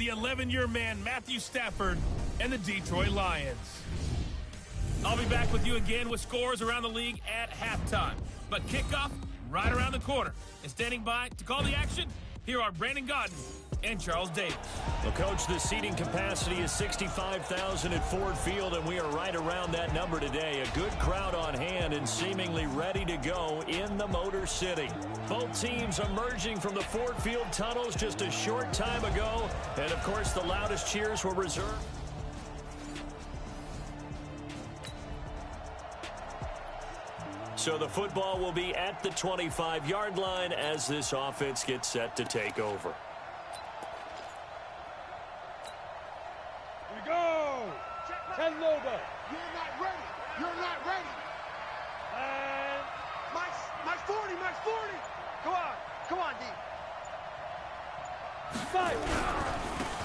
the 11-year man, Matthew Stafford, and the Detroit Lions. I'll be back with you again with scores around the league at halftime. But kickoff right around the corner. And standing by to call the action, here are Brandon Godden and Charles Davis. Well, Coach, the seating capacity is 65,000 at Ford Field, and we are right around that number today. A good crowd on hand and seemingly ready to go in the Motor City. Both teams emerging from the Ford Field tunnels just a short time ago. And, of course, the loudest cheers were reserved. So the football will be at the 25-yard line as this offense gets set to take over. Here we go. Ten Loba. You're not ready. You're not ready. And Mike's 40. Mike's 40. Come on, D. 5.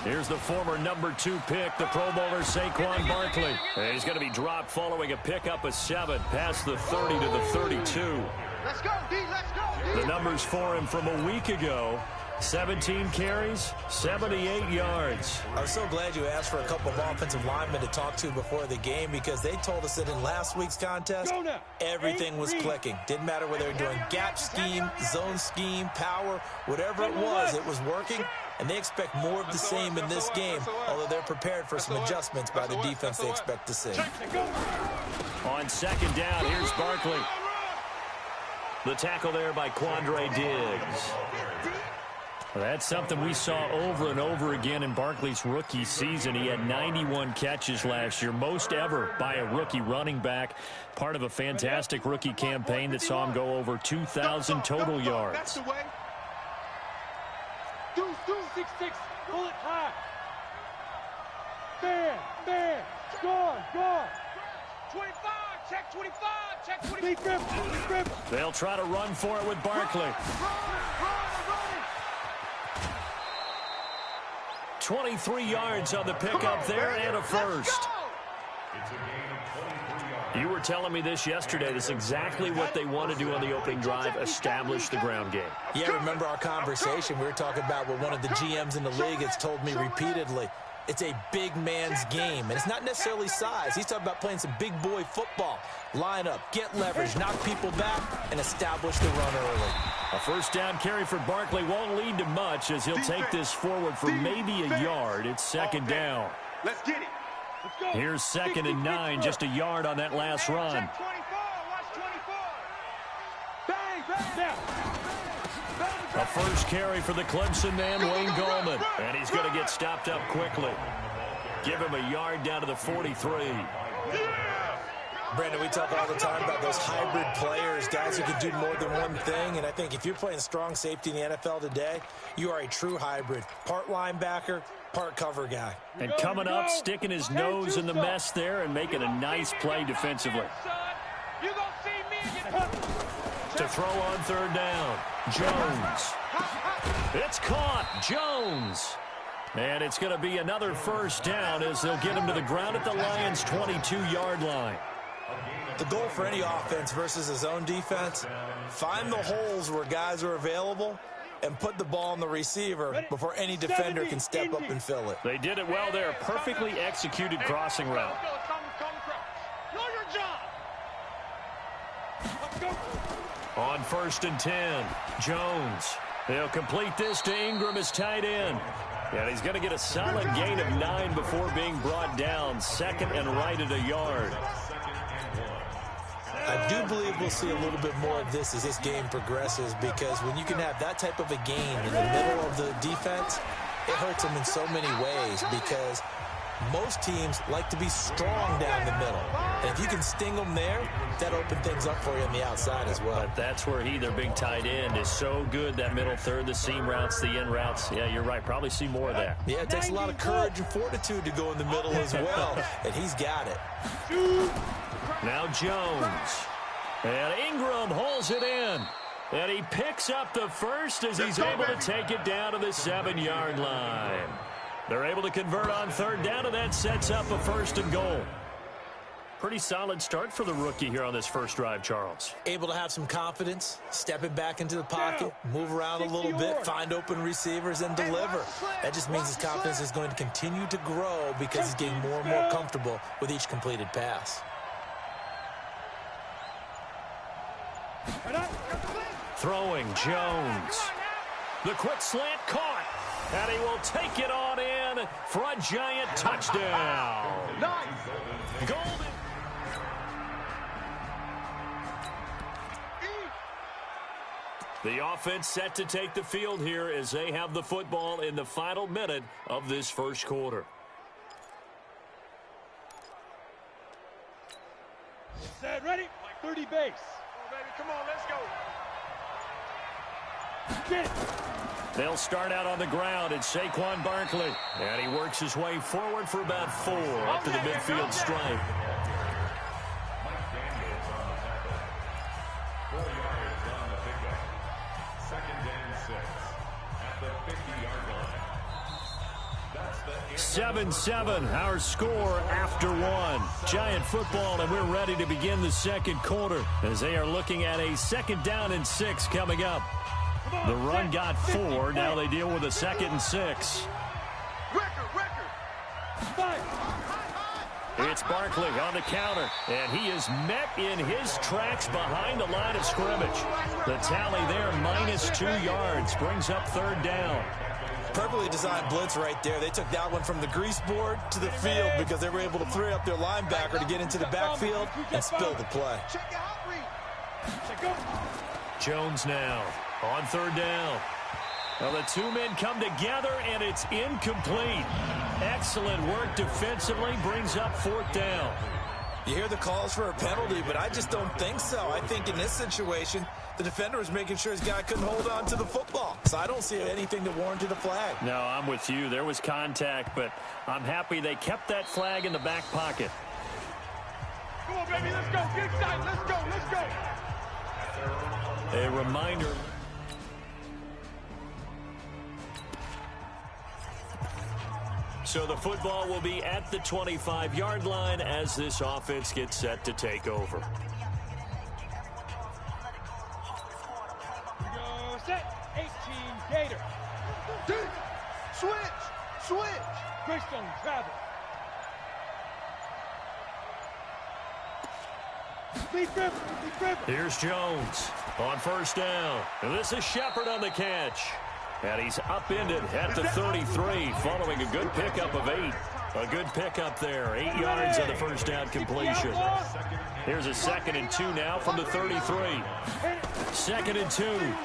Here's the former number 2 pick, the Pro Bowler Saquon Barkley. And he's going to be dropped following a pickup of 7 past the 30 to the 32. Let's go, D. Let's go, D. The numbers for him from a week ago. 17 carries, 78 yards. I was so glad you asked for a couple of offensive linemen to talk to before the game because they told us that in last week's contest, everything was clicking. Didn't matter whether they were doing gap scheme, zone scheme, power, whatever it was working. And they expect more of the same in this game, although they're prepared for some adjustments by the defense they expect to see. On second down, here's Barkley. The tackle there by Quandre Diggs. Well, that's something we saw over and over again in Barkley's rookie season. He had 91 catches last year, most ever by a rookie running back, part of a fantastic rookie campaign that saw him go over 2,000 total yards. 6-6, pull it high. Bam, score. 25, check 25, check 25. They'll try to run for it with Barkley. Run. 23 yards on the pickup there and a first. You were telling me this yesterday. This is exactly what they want to do on the opening drive, establish the ground game. Yeah, remember our conversation? We were talking about what one of the GMs in the league has told me repeatedly. It's a big man's game, and it's not necessarily size. He's talking about playing some big boy football. Line up, get leverage, knock people back, and establish the run early. A first down carry for Barkley won't lead to much as he'll take this forward for maybe a yard. It's second down. Let's get it. Here's 2nd and 9, just a yard on that last run. Check 24, watch 24. Bang. A first carry for the Clemson man, Wayne Gallman. And he's going to get stopped up quickly. Give him a yard down to the 43. Brandon, we talk all the time about those hybrid players, guys who can do more than one thing. And I think if you're playing strong safety in the NFL today, you are a true hybrid. Part linebacker, part cover guy. And coming up, sticking his nose in the mess there and making a nice play defensively. To throw on third down, Jones. It's caught, Jones. And it's going to be another first down as they'll get him to the ground at the Lions' 22-yard line. The goal for any offense versus a zone defense, find the holes where guys are available and put the ball on the receiver before any defender can step up and fill it. They did it well there. Perfectly executed crossing route. Know your job. On 1st and 10, Jones. They'll complete this to Ingram as tight end. And he's going to get a solid gain of 9 before being brought down. 2nd and right at a yard. I do believe we'll see a little bit more of this as this game progresses because when you can have that type of a gain in the middle of the defense, it hurts them in so many ways because most teams like to be strong down the middle. And if you can sting them there, that opens things up for you on the outside as well. But that's where their big tight end, is so good, that middle third, the seam routes, the in routes. Yeah, you're right. Probably see more of that. Yeah, it takes a lot of courage and fortitude to go in the middle as well, and he's got it. Now Jones. And Ingram holds it in. And he picks up the first as he's able to take it down to the 7-yard line. They're able to convert on third down, and that sets up a 1st and goal. Pretty solid start for the rookie here on this first drive, Charles. Able to have some confidence, stepping back into the pocket, move around a little bit, find open receivers, and deliver. That just means his confidence is going to continue to grow because he's getting more and more comfortable with each completed pass. Throwing Jones. The quick slant caught. And he will take it on in for a giant touchdown. Golden. The offense set to take the field here as they have the football in the final minute of this first quarter. Set, ready? 30 base. Come on, baby. Come on, let's go. Get it. They'll start out on the ground at Saquon Barkley. And he works his way forward for about 4 up to the midfield stripe. Second and 6 at the 50-yard line. 7-7, our score after 1. Giant football, and we're ready to begin the second quarter as they are looking at a 2nd down and 6 coming up. The run got 4. Now they deal with a 2nd and 6. It's Barkley on the counter, and he is met in his tracks behind the line of scrimmage. The tally there, -2 yards, brings up 3rd down. Perfectly designed blitz right there. They took that one from the grease board to the field because they were able to free up their linebacker to get into the backfield and spill the play. Jones now on 3rd down. Well, the 2 men come together, and it's incomplete. Excellent work defensively, brings up 4th down. You hear the calls for a penalty, but I just don't think so. I think in this situation, the defender was making sure his guy couldn't hold on to the football. So I don't see anything that warranted a flag. No, I'm with you. There was contact, but I'm happy they kept that flag in the back pocket. Come on, baby, let's go. Get excited. Let's go. Let's go. A reminder. So the football will be at the 25-yard line as this offense gets set to take over. Go set. 18 Gator. Switch. Greystone travel. Lead dribble. Here's Jones on 1st down. And this is Shepard on the catch. And he's upended at the 33 following a good pickup of 8. A good pickup there. 8 yards on the 1st down completion. Here's a 2nd and 2 now from the 33. 2nd and 2.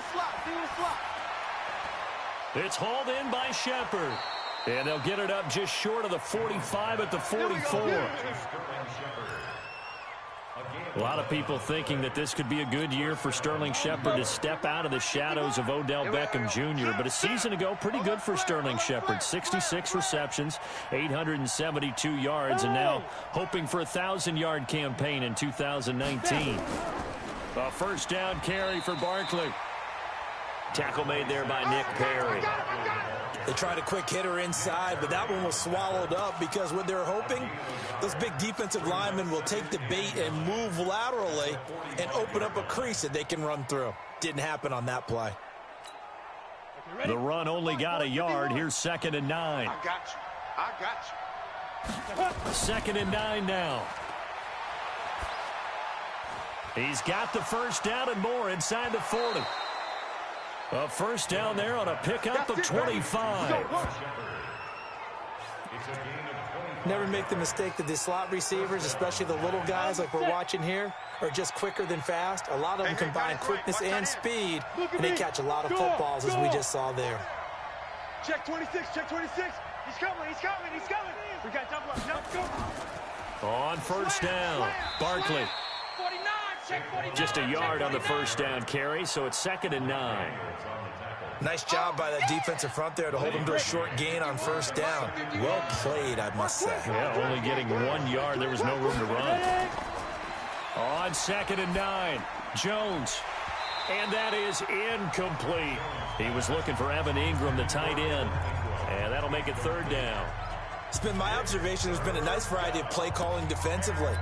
It's hauled in by Shepard. And they'll get it up just short of the 45 at the 44. A lot of people thinking that this could be a good year for Sterling Shepard to step out of the shadows of Odell Beckham Jr. But a season ago, pretty good for Sterling Shepard. 66 receptions, 872 yards, and now hoping for a 1,000-yard campaign in 2019. A 1st down carry for Barkley. Tackle made there by Nick Perry. They tried a quick hitter inside, but that one was swallowed up because what they're hoping, those big defensive linemen will take the bait and move laterally and open up a crease that they can run through. Didn't happen on that play. The run only got a yard. Here's 2nd and 9. I got you. 2nd and 9 now. He's got the 1st down and more inside the 40. A 1st down there on a pickup of 25. Never make the mistake that the slot receivers, especially the little guys like we're watching here, are just quicker than fast. A lot of them combine quickness and speed, and they catch a lot of footballs, as we just saw there. Check 26. He's coming. We got double up. Go. On 1st down, Barkley. 49. Check 49. Just a yard on the 1st down carry, so it's 2nd and 9. Nice job by that defensive front there to hold them to a short gain on 1st down. Well played, I must say. Yeah, only getting 1 yard. There was no room to run. On 2nd and 9, Jones. And that is incomplete. He was looking for Evan Ingram, the tight end. And that'll make it 3rd down. It's been my observation there's been a nice variety of play calling defensively.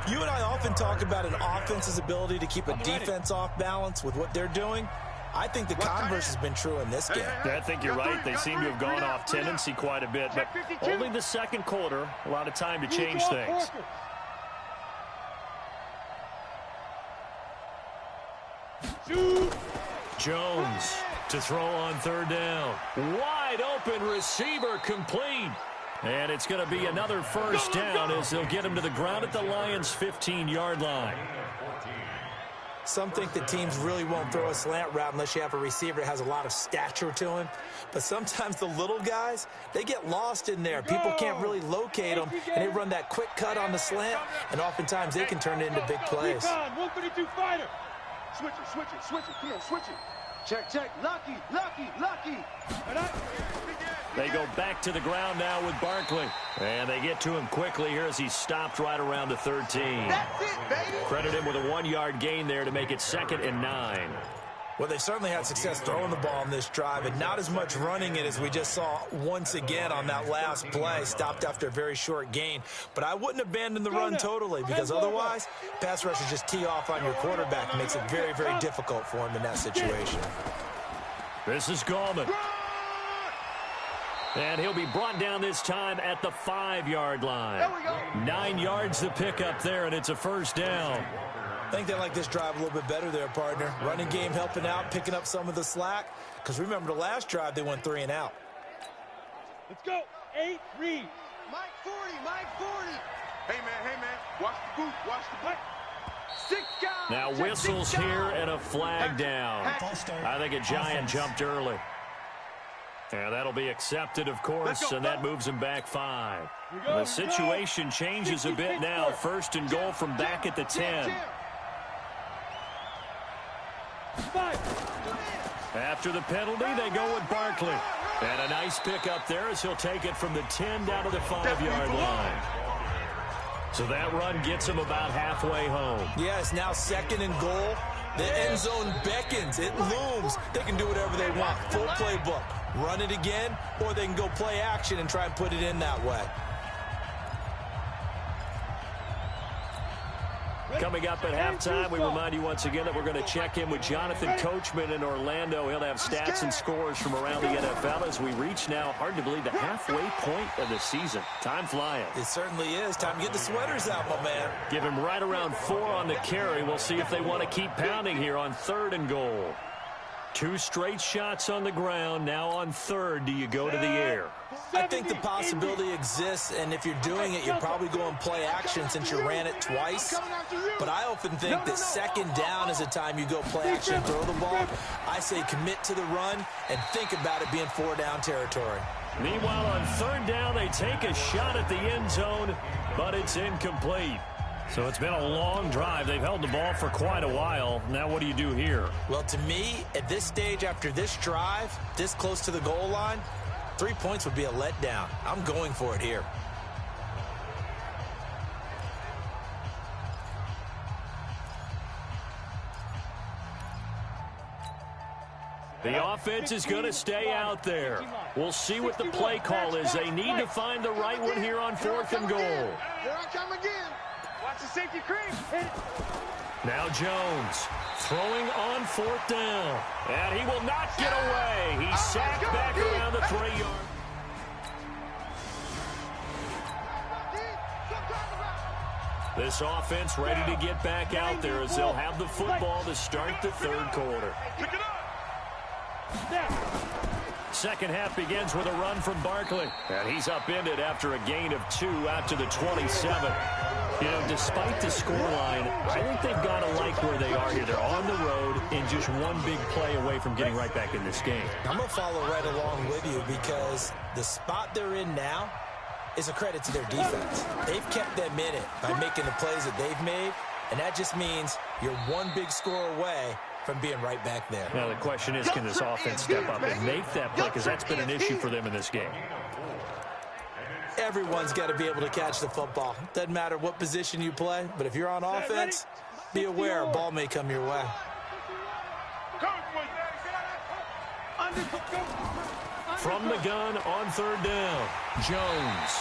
You and I often talk about an offense's ability to keep a defense off balance with what they're doing. I think the converse has been true in this game. Yeah, I think you're right. They seem to have gone off tendency quite a bit, but only the second quarter, a lot of time to change things. Jones to throw on third down. Wide open receiver complete. And it's going to be another first down as they'll get him to the ground at the Lions' 15-yard line. Some think that teams really won't throw a slant route unless you have a receiver that has a lot of stature to him. But sometimes the little guys, they get lost in there. People can't really locate them, and they run that quick cut on the slant, and oftentimes they can turn it into big plays. 132 fighter. Switch it. Come on, switch it. Check. Lucky. They go back to the ground now with Barkley. And they get to him quickly here as he's stopped right around the 13. That's it, baby. Credit him with a 1-yard gain there to make it 2nd and 9. Well, they've certainly had success throwing the ball on this drive, and not as much running it as we just saw once again on that last play. Stopped after a very short gain. But I wouldn't abandon the run totally, because otherwise, pass rushers just tee off on your quarterback and makes it very, very difficult for him in that situation. This is Gallman. And he'll be brought down this time at the 5-yard line. There we go. 9 yards to pick up there, and it's a first down. I think they like this drive a little bit better there, partner. Running game helping out, picking up some of the slack. Because remember, the last drive, they went 3 and out. Let's go. 8 reads. Mike 40. Hey, man. Watch the boot. 6 guys. Now whistles here and a flag down. I think a giant jumped early. And that'll be accepted, of course, and that moves him back 5. The situation changes a bit now. 1st and goal from back at the 10. After the penalty, they go with Barkley. And a nice pickup there as he'll take it from the 10 down to the 5-yard line. So that run gets him about halfway home. Yeah, it's now 2nd and goal. The end zone beckons. It looms. They can do whatever they want. Full playbook. Run it again, or they can go play action and try and put it in that way. Coming up at halftime, we remind you once again that we're going to check in with Jonathan Coachman in Orlando. He'll have stats and scores from around the NFL as we reach now, hard to believe, the halfway point of the season. Time flying. It certainly is. Time to get the sweaters out, my man. Give him right around 4 on the carry. We'll see if they want to keep pounding here on 3rd and goal. 2 straight shots on the ground. Now on 3rd, do you go to the air? I think the possibility exists, and if you're doing it, you're probably going play action since you ran it twice. But I often think that 2nd down is the time you go play action and throw the ball. I say commit to the run and think about it being 4-down territory. Meanwhile, on 3rd down, they take a shot at the end zone, but it's incomplete. So it's been a long drive. They've held the ball for quite a while. Now what do you do here? Well, to me, at this stage after this drive, this close to the goal line, 3 points would be a letdown. I'm going for it here. The offense is going to stay out there. We'll see what the play call is. They need to find the right one here on 4th and goal. Here I come again. Watch the safety cream. Now Jones throwing on 4th down. And he will not get away. He's sacked back around the 3-yard. This offense ready to get back out there as they'll have the football to start the 3rd quarter. Second half begins with a run from Barkley. And he's upended after a gain of 2 out to the 27. You know, despite the scoreline, I think they've got to like where they are here. They're on the road and just one big play away from getting right back in this game. I'm going to follow right along with you because the spot they're in now is a credit to their defense. They've kept them in it by making the plays that they've made, and that just means you're one big score away from being right back there. Now the question is, can this offense step up and make that play? Because that's been an issue for them in this game. Everyone's got to be able to catch the football. Doesn't matter what position you play, but if you're on offense, be aware a ball may come your way. From the gun on 3rd down, Jones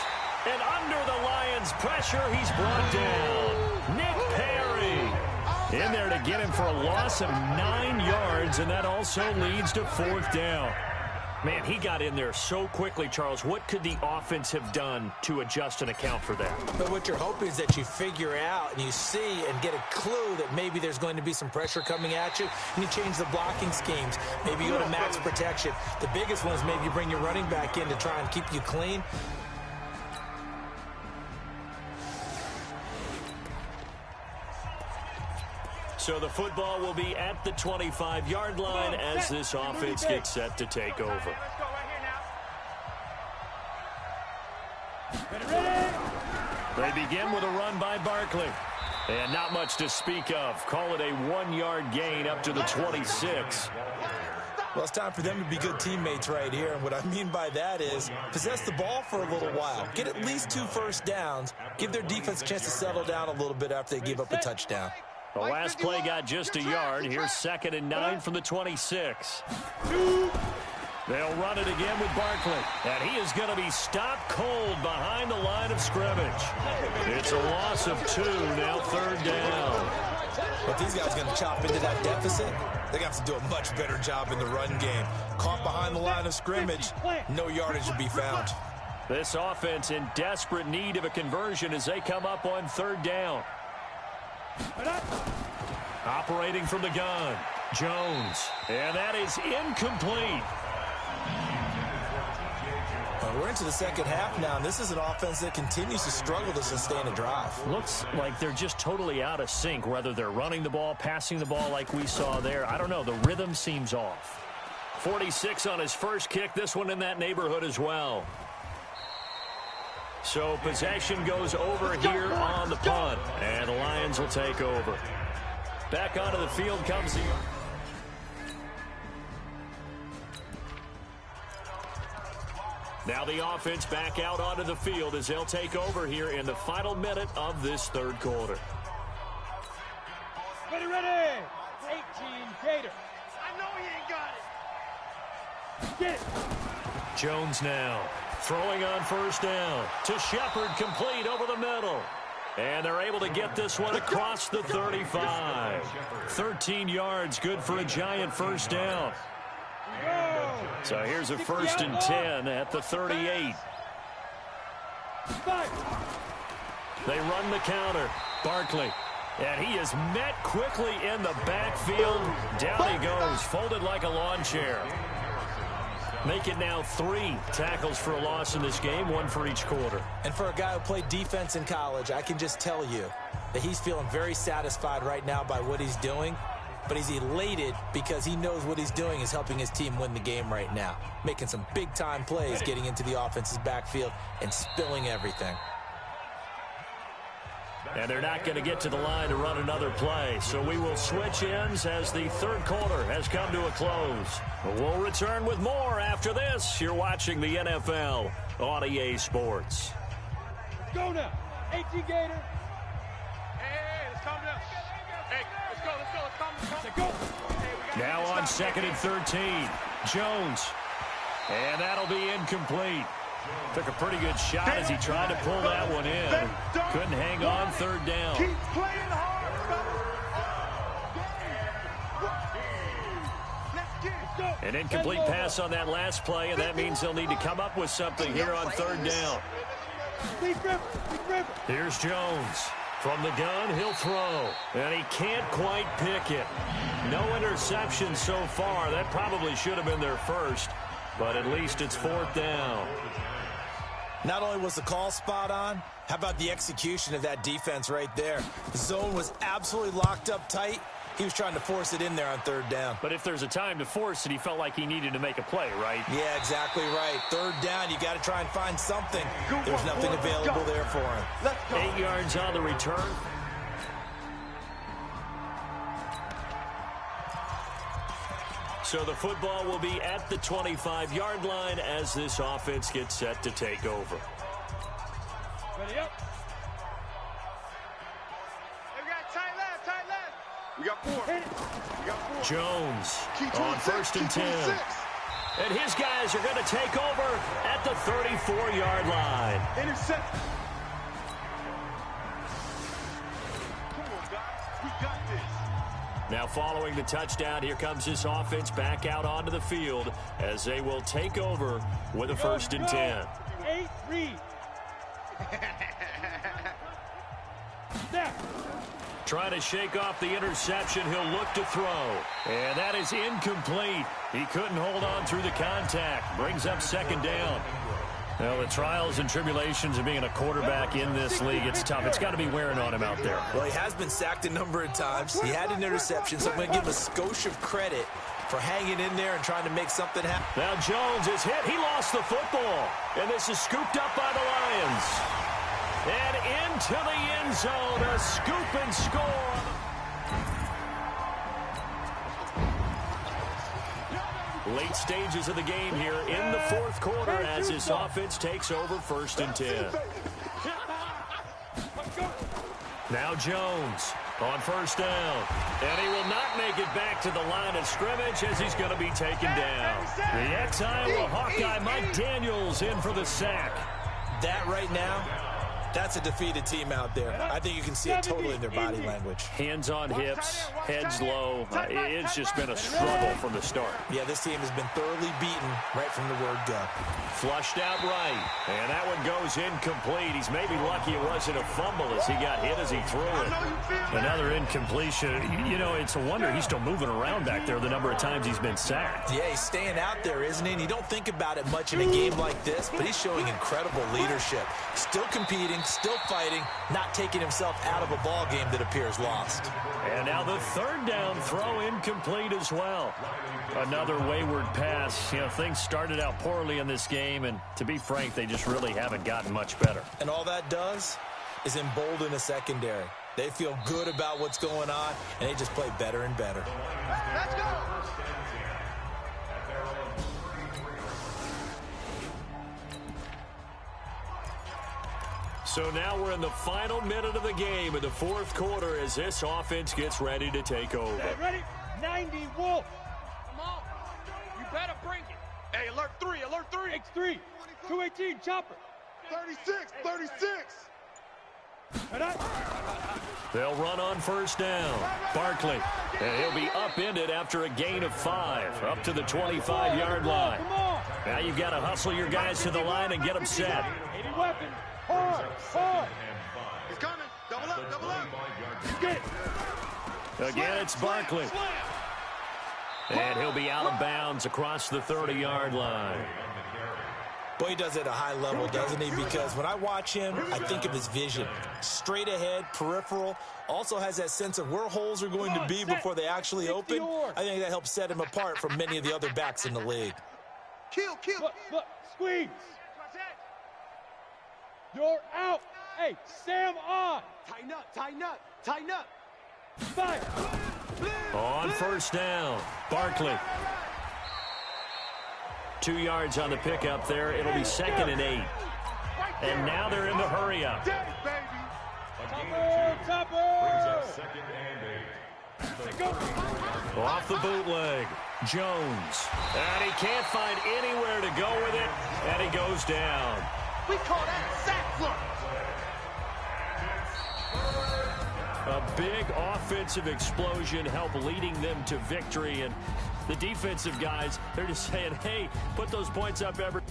And under the Lions' pressure, he's brought down. Nick Perry in there to get him for a loss of 9 yards, and that also leads to 4th down. Man, he got in there so quickly, Charles. What could the offense have done to adjust and account for that? But what you're hoping is that you figure out and you see and get a clue that maybe there's going to be some pressure coming at you, and you change the blocking schemes. Maybe you go to max protection. The biggest one is maybe you bring your running back in to try and keep you clean. So the football will be at the 25-yard line as this offense gets set to take over. They begin with a run by Barkley. And not much to speak of. Call it a 1-yard gain up to the 26. Well, it's time for them to be good teammates right here. And what I mean by that is possess the ball for a little while. Get at least 2 first downs. Give their defense a chance to settle down a little bit after they give up a touchdown. The last play got just a yard. Here's 2nd and 9 from the 26. They'll run it again with Barkley. And he is going to be stopped cold behind the line of scrimmage. It's a loss of 2, now 3rd down. But these guys are going to chop into that deficit. They're going to have to do a much better job in the run game. Caught behind the line of scrimmage, no yardage to be found. This offense in desperate need of a conversion as they come up on 3rd down. Operating from the gun, Jones. And that is incomplete. We're into the second half now, and this is an offense that continues to struggle to sustain a drive. Looks like they're just totally out of sync, whether they're running the ball, passing the ball like we saw there. I don't know. The rhythm seems off. 46 on his first kick. This one in that neighborhood as well. So possession goes over here on the punt, and the Lions will take over. Back onto the field comes the... Now the offense back out onto the field as they'll take over here in the final minute of this 3rd quarter. Ready, ready! 18 Gator. I know he ain't got it. Get it. Jones now throwing on 1st down to Shepard, complete over the middle. And they're able to get this one across the 35. 13 yards, good for a giant 1st down. So here's a 1st and 10 at the 38. They run the counter. Barkley. And he is met quickly in the backfield. Down he goes, folded like a lawn chair. Make it now 3 tackles for a loss in this game, 1 for each quarter. And for a guy who played defense in college, I can just tell you that he's feeling very satisfied right now by what he's doing. But he's elated because he knows what he's doing is helping his team win the game right now. Making some big-time plays, getting into the offense's backfield and spilling everything. And they're not going to get to the line to run another play. So we will switch ends as the 3rd quarter has come to a close. We'll return with more after this. You're watching the NFL on EA Sports. Go now. 18 Gator. Hey, let's calm down. Hey, let's go. Let's go. Now on 2nd and 13. Jones. And that'll be incomplete. Took a pretty good shot as he tried to pull that one in. Couldn't hang on 3rd down. Keep playing hard, fellas. An incomplete pass on that last play, and that means they'll need to come up with something here on 3rd down. Here's Jones. From the gun, he'll throw. And he can't quite pick it. No interception so far. That probably should have been their first, but at least it's 4th down. Not only was the call spot on, how about the execution of that defense right there? The zone was absolutely locked up tight. He was trying to force it in there on 3rd down. But if there's a time to force it, he felt like he needed to make a play, right? Yeah, exactly right. 3rd down, you got to try and find something. There's nothing available there for him. 8 yards on the return. So the football will be at the 25-yard line as this offense gets set to take over. Ready up. We got tight left. We got 4. Jones on 1st and 10. And his guys are going to take over at the 34-yard line. Intercept. Come on, guys. We got this. Now following the touchdown, here comes this offense back out onto the field as they will take over with a 1st and 10. 8 read. Snap. Trying to shake off the interception. He'll look to throw. And that is incomplete. He couldn't hold on through the contact. Brings up 2nd down. Well, the trials and tribulations of being a quarterback in this league, it's tough. It's got to be wearing on him out there. Well, he has been sacked a number of times. He had an interception, so I'm going to give him a skosh of credit for hanging in there and trying to make something happen. Now Jones is hit. He lost the football. And this is scooped up by the Lions. And into the end zone, a scoop and score. Late stages of the game here in the 4th quarter as this offense takes over 1st and 10. Now Jones on 1st down. And he will not make it back to the line of scrimmage as he's going to be taken down. The ex-Iowa Hawkeye Mike Daniels in for the sack. That right now, that's a defeated team out there. I think you can see it totally in their body language. Hands on hips, heads low. It's just been a struggle from the start. Yeah, this team has been thoroughly beaten right from the word go. Flushed out right, and that one goes incomplete. He's maybe lucky it wasn't a fumble as he got hit as he threw it. Another incompletion. You know, it's a wonder he's still moving around back there the number of times he's been sacked. Yeah, he's staying out there, isn't he? And you don't think about it much in a game like this, but he's showing incredible leadership. Still competing, still fighting, not taking himself out of a ball game that appears lost. And now the 3rd down throw incomplete as well. Another wayward pass. You know, things started out poorly in this game, and to be frank, they just really haven't gotten much better. And all that does is embolden the secondary. They feel good about what's going on, and they just play better and better. Let's go. So now we're in the final minute of the game in the 4th quarter as this offense gets ready to take over. Ready? 90 Wolf. Come on. You better bring it. Hey, alert 3, alert 3. X3. 218 chopper. 36, 36. They'll run on 1st down. Barkley, and he'll be upended after a gain of 5, up to the 25-yard line. Now you've got to hustle your guys to the line and get them set. 80 weapon. Hard. He's coming. Double up, double up. Get it. Again, it's Barkley. And he'll be out of bounds across the 30-yard line. Boy, he does it at a high level, doesn't he? Because when I watch him, I think of his vision. Straight ahead, peripheral. Also has that sense of where holes are going to be before they actually open. I think that helps set him apart from many of the other backs in the league. Kill. Look, squeeze. You're out. Hey, Sam on. Tighten up. Fire. On 1st down, Barkley. 2 yards on the pickup there. It'll be 2nd and 8. And now they're in the hurry up. Off the bootleg, Jones. And he can't find anywhere to go with it, and he goes down. We call that sack flush. A big offensive explosion helped leading them to victory, and the defensive guys, they're just saying, hey, put those points up every...